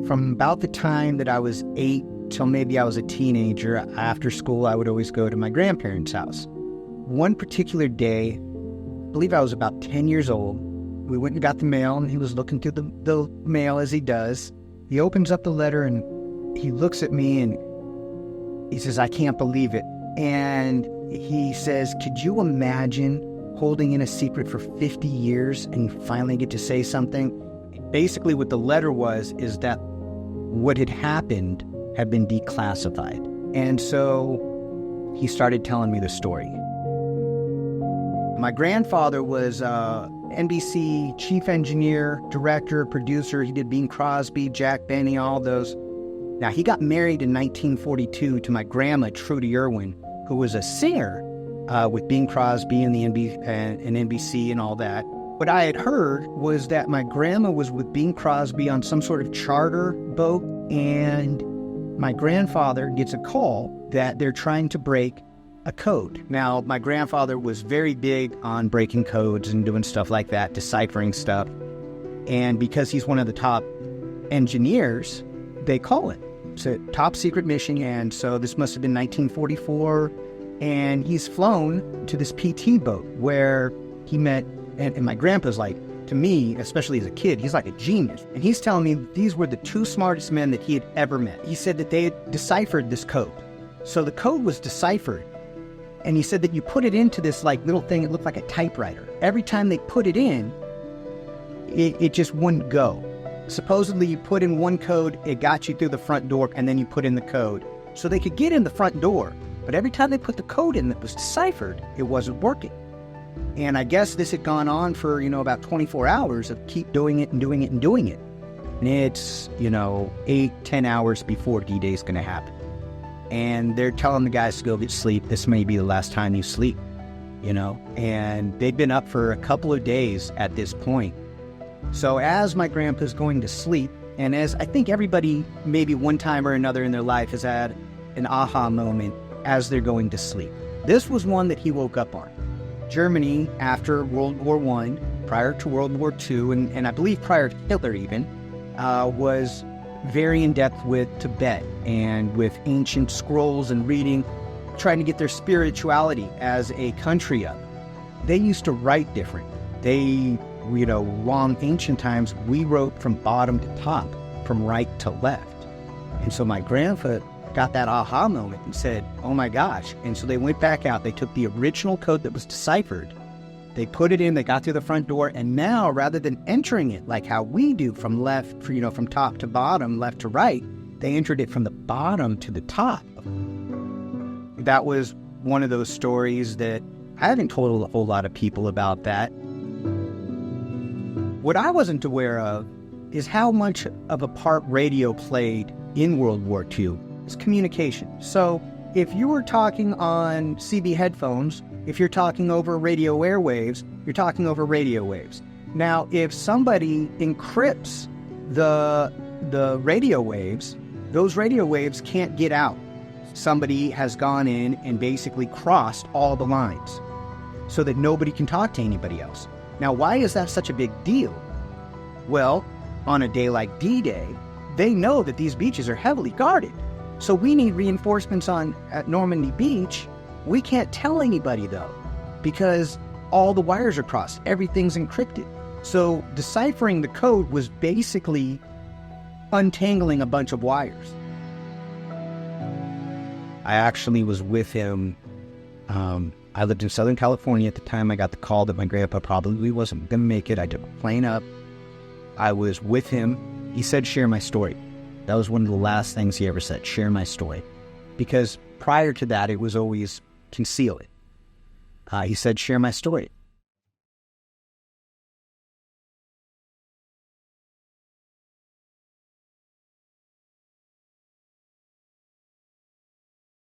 From about the time that I was 8 till maybe I was a teenager, after school, I would always go to my grandparents' house. One particular day, I believe I was about 10 years old, we went and got the mail, and he was looking through the mail as he does. He opens up the letter, and he looks at me, and he says, "I can't believe it." And he says, "Could you imagine holding in a secret for 50 years and you finally get to say something?" Basically, what the letter was is that what had happened had been declassified. And so he started telling me the story. My grandfather was NBC chief engineer, director, producer. He did Bing Crosby, Jack Benny, all those. Now, he got married in 1942 to my grandma, Trudy Irwin, who was a singer with Bing Crosby and the NBC and all that. What I had heard was that my grandma was with Bing Crosby on some sort of charter boat, and my grandfather gets a call that they're trying to break a code. Now, my grandfather was very big on breaking codes and doing stuff like that, deciphering stuff. And because he's one of the top engineers, they call it. It's a top secret mission, and so this must have been 1944. And he's flown to this PT boat where he met, and my grandpa's like, to me, especially as a kid, he's like a genius. And he's telling me these were the two smartest men that he had ever met. He said that they had deciphered this code. So the code was deciphered. And he said that you put it into this like little thing, it looked like a typewriter. Every time they put it in, it just wouldn't go. Supposedly you put in one code, it got you through the front door, and then you put in the code. So they could get in the front door, but every time they put the code in that was deciphered, it wasn't working. And I guess this had gone on for, about 24 hours of keep doing it and doing it and doing it. And it's, 8-10 hours before D-Day's going to happen. And they're telling the guys to go get sleep. This may be the last time you sleep, And they'd been up for a couple of days at this point. So as my grandpa's going to sleep, and as I think everybody maybe one time or another in their life has had an aha moment as they're going to sleep. This was one that he woke up on. Germany, after World War I, prior to World War II, and I believe prior to Hitler even, was very in depth with Tibet and with ancient scrolls and reading, trying to get their spirituality as a country up. They used to write different. They, long ancient times, we wrote from bottom to top, from right to left. And so my grandpa got that aha moment and said, oh my gosh. And so they went back out, they took the original code that was deciphered, they put it in, they got through the front door, and now rather than entering it like how we do from left, from top to bottom, left to right, they entered it from the bottom to the top. That was one of those stories that I haven't told a whole lot of people about that. What I wasn't aware of is how much of a part radio played in World War II. It's communication. So if you were talking on CB headphones, if you're talking over radio airwaves, you're talking over radio waves. Now, if somebody encrypts the radio waves, those radio waves can't get out. Somebody has gone in and basically crossed all the lines so that nobody can talk to anybody else. Now, why is that such a big deal? Well, on a day like D-Day, they know that these beaches are heavily guarded. So we need reinforcements at Normandy Beach. We can't tell anybody, though, because all the wires are crossed. Everything's encrypted. So deciphering the code was basically untangling a bunch of wires. I actually was with him. I lived in Southern California at the time. I got the call that my grandpa probably wasn't going to make it. I took a plane up. I was with him. He said, share my story. That was one of the last things he ever said, share my story. Because prior to that, it was always conceal it. He said, share my story.